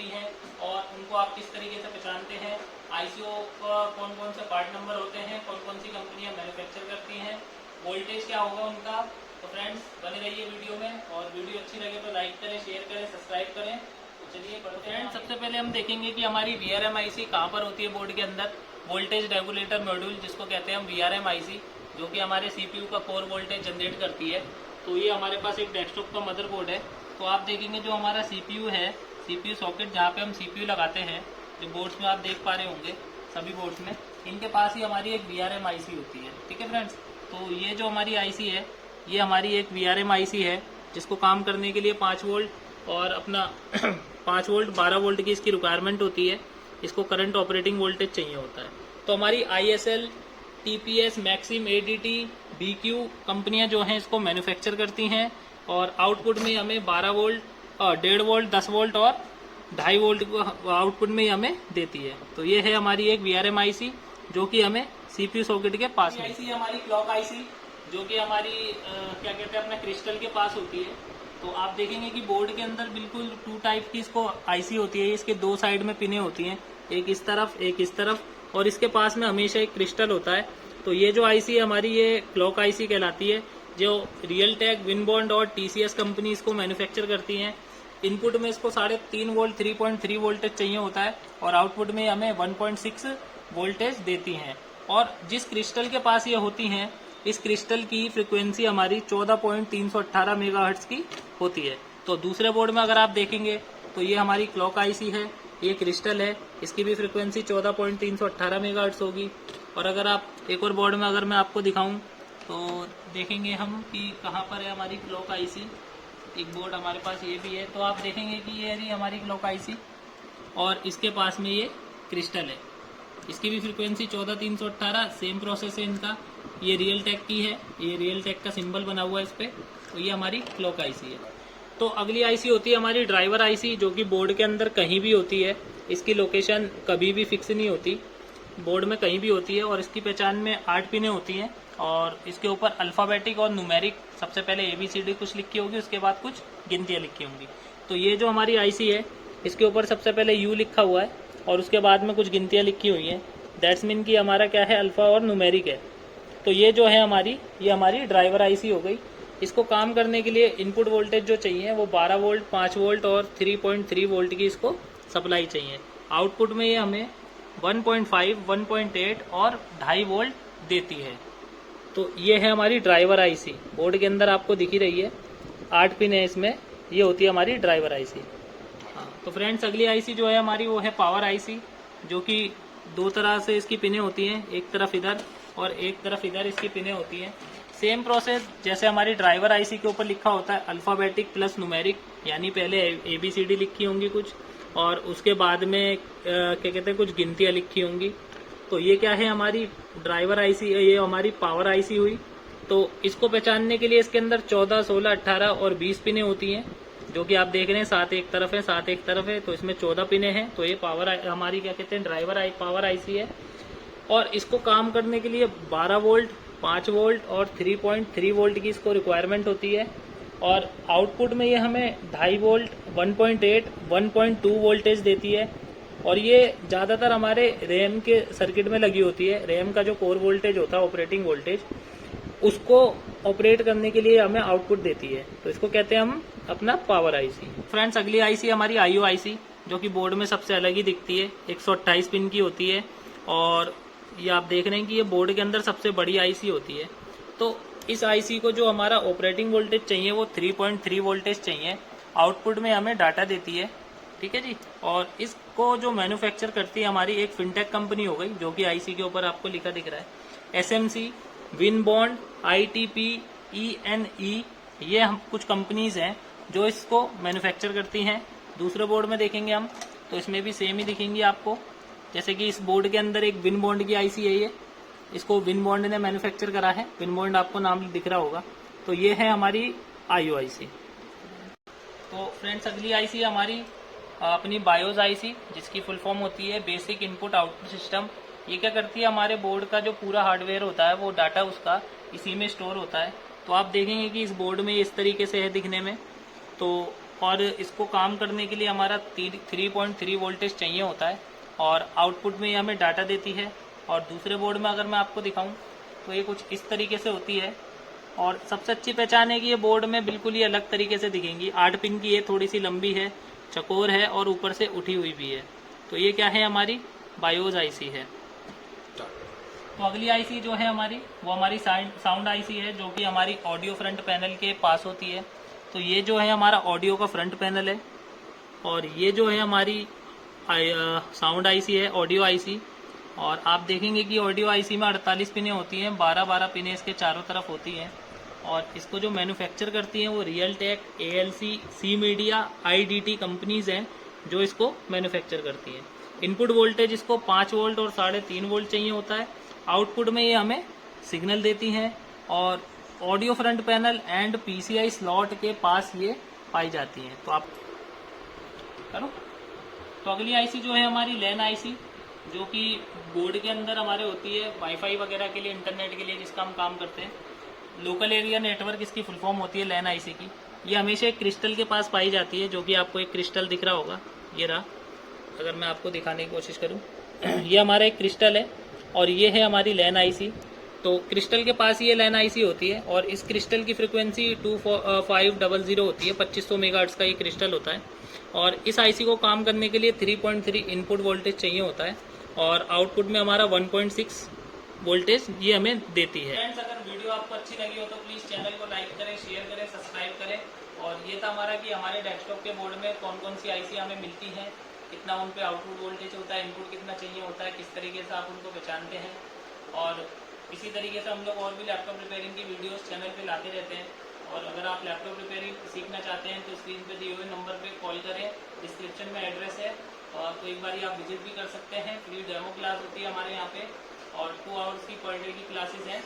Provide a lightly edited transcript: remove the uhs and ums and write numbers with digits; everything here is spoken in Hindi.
होती हैं और उनको आप किस तरीके से पहचानते हैं, आईसीओ का कौन कौन से पार्ट नंबर होते हैं, कौन कौन सी कंपनियां मैन्युफैक्चर करती हैं, वोल्टेज क्या होगा उनका। तो फ्रेंड्स बने रहिए वीडियो में, और वीडियो अच्छी लगे तो लाइक करें, शेयर करें, सब्सक्राइब करें। तो चलिए फ्रेंड्स, सबसे पहले हम देखेंगे कि हमारी VRM IC कहाँ पर होती है बोर्ड के अंदर। वोल्टेज रेगुलेटर मॉड्यूल, जिसको कहते हैं हम VRM IC, जो कि हमारे CPU का कोर वोल्टेज जनरेट करती है। तो ये हमारे पास एक डेस्कटॉप का मदरबोर्ड है। तो आप देखेंगे जो हमारा CPU है, CPU सॉकेट जहाँ पे हम CPU लगाते हैं, जो बोर्ड्स में आप देख पा रहे होंगे सभी बोर्ड्स में, इनके पास ही हमारी एक VRM IC होती है। ठीक है फ्रेंड्स, तो ये जो हमारी IC है, ये हमारी एक VRM IC है, जिसको काम करने के लिए 5 वोल्ट और अपना 5 वोल्ट 12 वोल्ट की इसकी रिक्वायरमेंट होती है। इसको करंट ऑपरेटिंग वोल्टेज चाहिए होता है। तो हमारी ISL, TPS, Maxim, ADT, BQ कंपनियां जो हैं इसको मैन्युफैक्चर करती हैं, और आउटपुट में हमें 12 वोल्ट, 1.5 वोल्ट, 10 वोल्ट और 2.5 वोल्ट को आउटपुट में हमें देती है। तो ये है हमारी एक VRM IC, जो कि हमें CPU सॉकेट के पास है। IC हमारी क्लॉक IC, जो कि हमारी क्या कहते हैं अपना क्रिस्टल के पास होती है। तो आप देखेंगे कि बोर्ड के अंदर बिल्कुल 2 टाइप की इसको IC होती है। इसके 2 साइड में पिने होती हैं, एक इस तरफ एक इस तरफ, और इसके पास में हमेशा एक क्रिस्टल होता है। तो ये जो IC हमारी ये क्लॉक IC कहलाती है, जो रियलटेक, विनबॉन्ड और TCS कंपनी इसको मैन्युफैक्चर करती हैं। इनपुट में इसको 3.5 वोल्ट 3.3 वोल्टेज चाहिए होता है, और आउटपुट में हमें 1.6 वोल्टेज देती हैं। और जिस क्रिस्टल के पास ये होती हैं, इस क्रिस्टल की फ्रीक्वेंसी हमारी 14.318 मेगाहर्ट्ज की होती है। तो दूसरे बोर्ड में अगर आप देखेंगे तो ये हमारी क्लॉक IC है, ये क्रिस्टल है, इसकी भी फ्रीक्वेंसी 14.318 मेगाहर्ट्ज होगी। और अगर आप एक और बोर्ड में अगर मैं आपको दिखाऊं तो देखेंगे हम कि कहाँ पर है हमारी क्लॉक IC। एक बोर्ड हमारे पास ये भी है। तो आप देखेंगे कि ये रही हमारी क्लॉक IC, और इसके पास में ये क्रिस्टल है, इसकी भी फ्रीक्वेंसी 14.318, सेम प्रोसेस है इनका। ये रियलटेक की है, ये रियलटेक का सिंबल बना हुआ है इस पर। तो ये हमारी क्लॉक IC है। तो अगली IC होती है हमारी ड्राइवर IC, जो कि बोर्ड के अंदर कहीं भी होती है। इसकी लोकेशन कभी भी फिक्स नहीं होती, बोर्ड में कहीं भी होती है, और इसकी पहचान में 8 पिनें होती हैं, और इसके ऊपर अल्फ़ाबेटिक और न्यूमेरिक, सबसे पहले ABCD कुछ लिखी होगी, उसके बाद कुछ गिनतियाँ लिखी होंगी। तो ये जो हमारी IC है, इसके ऊपर सबसे पहले U लिखा हुआ है, और उसके बाद में कुछ गिनतियाँ लिखी हुई हैं। दैट्स मीन कि हमारा क्या है, अल्फ़ा और न्यूमेरिक है। तो ये जो है हमारी, ये हमारी ड्राइवर IC हो गई। इसको काम करने के लिए इनपुट वोल्टेज जो चाहिए वो 12 वोल्ट, 5 वोल्ट और 3.3 वोल्ट की इसको सप्लाई चाहिए। आउटपुट में ये हमें 1.5, 1.8 और 2.5 वोल्ट देती है। तो ये है हमारी ड्राइवर IC, बोर्ड के अंदर आपको दिख ही रही है, 8 पिन है इसमें, ये होती है हमारी ड्राइवर IC। हाँ, तो फ्रेंड्स अगली IC जो है हमारी वो है पावर IC, जो कि 2 तरह से इसकी पिनें होती हैं, एक तरफ इधर और एक तरफ इधर इसकी पिनें होती हैं। सेम प्रोसेस जैसे हमारी ड्राइवर IC के ऊपर लिखा होता है अल्फ़ाबेटिक प्लस न्यूमेरिक, यानी पहले ABCD लिखी होंगी कुछ, और उसके बाद में क्या कहते हैं कुछ गिनतियाँ लिखी होंगी। तो ये क्या है हमारी ड्राइवर IC, ये हमारी पावर IC हुई। तो इसको पहचानने के लिए इसके अंदर 14, 16, 18 और 20 पिनें होती हैं, जो कि आप देख रहे हैं 7 एक तरफ है, 7 एक तरफ है, तो इसमें 14 पिनें हैं। तो ये पावर हमारी क्या कहते हैं ड्राइवर पावर IC है। और इसको काम करने के लिए 12 वोल्ट, 5 वोल्ट और 3.3 वोल्ट की इसको रिक्वायरमेंट होती है, और आउटपुट में ये हमें 2.5 वोल्ट, 1.8, 1.2 वोल्टेज देती है। और ये ज़्यादातर हमारे रैम के सर्किट में लगी होती है। रैम का जो कोर वोल्टेज होता है, ऑपरेटिंग वोल्टेज, उसको ऑपरेट करने के लिए हमें आउटपुट देती है। तो इसको कहते हैं हम अपना पावर IC। फ्रेंड्स अगली IC हमारी IO IC, जो कि बोर्ड में सबसे अलग ही दिखती है, 128 पिन की होती है, और ये आप देख रहे हैं कि ये बोर्ड के अंदर सबसे बड़ी IC होती है। तो इस IC को जो हमारा ऑपरेटिंग वोल्टेज चाहिए वो 3.3 वोल्टेज चाहिए, आउटपुट में हमें डाटा देती है। ठीक है जी। और इसको जो मैन्युफैक्चर करती है हमारी एक फिनटेक कंपनी हो गई, जो कि IC के ऊपर आपको लिखा दिख रहा है, SMC, विनबॉन्ड, ITP, ENE, ये हम कुछ कंपनीज हैं जो इसको मैन्युफैक्चर करती हैं। दूसरे बोर्ड में देखेंगे हम तो इसमें भी सेम ही दिखेंगी आपको, जैसे कि इस बोर्ड के अंदर एक विनबॉन्ड की IC है, ये इसको विनबॉन्ड ने मैन्युफैक्चर करा है। विनबॉन्ड आपको नाम दिख रहा होगा। तो ये है हमारी IO IC। तो फ्रेंड्स अगली IC हमारी अपनी बायोस IC, जिसकी फुल फॉर्म होती है बेसिक इनपुट आउटपुट सिस्टम। ये क्या करती है, हमारे बोर्ड का जो पूरा हार्डवेयर होता है वो डाटा उसका इसी में स्टोर होता है। तो आप देखेंगे कि इस बोर्ड में इस तरीके से है दिखने में। तो और इसको काम करने के लिए हमारा 3.3 वोल्टेज चाहिए होता है और आउटपुट में ये हमें डाटा देती है। और दूसरे बोर्ड में अगर मैं आपको दिखाऊं तो ये कुछ इस तरीके से होती है। और सबसे अच्छी पहचान है कि ये बोर्ड में बिल्कुल ही अलग तरीके से दिखेंगी। 8 पिन की ये थोड़ी सी लंबी है, चकोर है और ऊपर से उठी हुई भी है। तो ये क्या है, हमारी बायोज आईसी है। तो अगली आईसी जो है हमारी, वो हमारी साउंड आईसी है, जो कि हमारी ऑडियो फ्रंट पैनल के पास होती है। तो ये जो है हमारा ऑडियो का फ्रंट पैनल है और ये जो है हमारी साउंड आईसी है, ऑडियो आईसी। और आप देखेंगे कि ऑडियो आईसी में 48 पिनें होती हैं, 12 पिनें इसके चारों तरफ होती हैं। और इसको जो मैन्युफैक्चर करती हैं वो Realtek, ALC, C media, IDT companies हैं जो इसको मैन्युफैक्चर करती हैं। इनपुट वोल्टेज इसको 5 वोल्ट और 3.5 वोल्ट चाहिए होता है। आउटपुट में ये हमें सिग्नल देती हैं और audio front panel and PCI slot के पास ये पाई जाती हैं। तो आप करो। तो अगली आईसी जो है हमारी लैन आईसी, जो कि बोर्ड के अंदर हमारे होती है वाईफाई वगैरह के लिए, इंटरनेट के लिए जिसका हम काम करते हैं। लोकल एरिया नेटवर्क इसकी फुल फॉर्म होती है लैन आईसी की। ये हमेशा एक क्रिस्टल के पास पाई जाती है, जो कि आपको एक क्रिस्टल दिख रहा होगा, ये रहा। अगर मैं आपको दिखाने की कोशिश करूं, ये हमारा एक क्रिस्टल है और ये है हमारी लैन आईसी। तो क्रिस्टल के पास ये लैन आईसी होती है और इस क्रिस्टल की फ्रिक्वेंसी 2500 होती है, 2500 मेगाहर्ट्ज का ये क्रिस्टल होता है। और इस आईसी को काम करने के लिए 3.3 इनपुट वोल्टेज चाहिए होता है और आउटपुट में हमारा 1.6 वोल्टेज ये हमें देती है। फ्रेंड्स, अगर वीडियो आपको अच्छी लगी हो तो प्लीज़ चैनल को लाइक करें, शेयर करें, सब्सक्राइब करें। और ये था हमारा कि हमारे डेस्कटॉप के बोर्ड में कौन कौन सी आईसी हमें मिलती हैं, कितना उन पे आउटपुट वोल्टेज होता है, इनपुट कितना चाहिए होता है, किस तरीके से आप उनको पहचानते हैं। और इसी तरीके से हम लोग और भी लैपटॉप रिपेयरिंग की वीडियोस चैनल पे लाते रहते हैं। और अगर आप लैपटॉप रिपेयरिंग सीखना चाहते हैं तो स्क्रीन पे दिए हुए नंबर पे कॉल करें, डिस्क्रिप्शन में एड्रेस है। और तो एक बार आप विजिट भी कर सकते हैं। फ्री डेमो क्लास होती है हमारे यहाँ पे और 2 आवर्स की पर डे की क्लासेस हैं।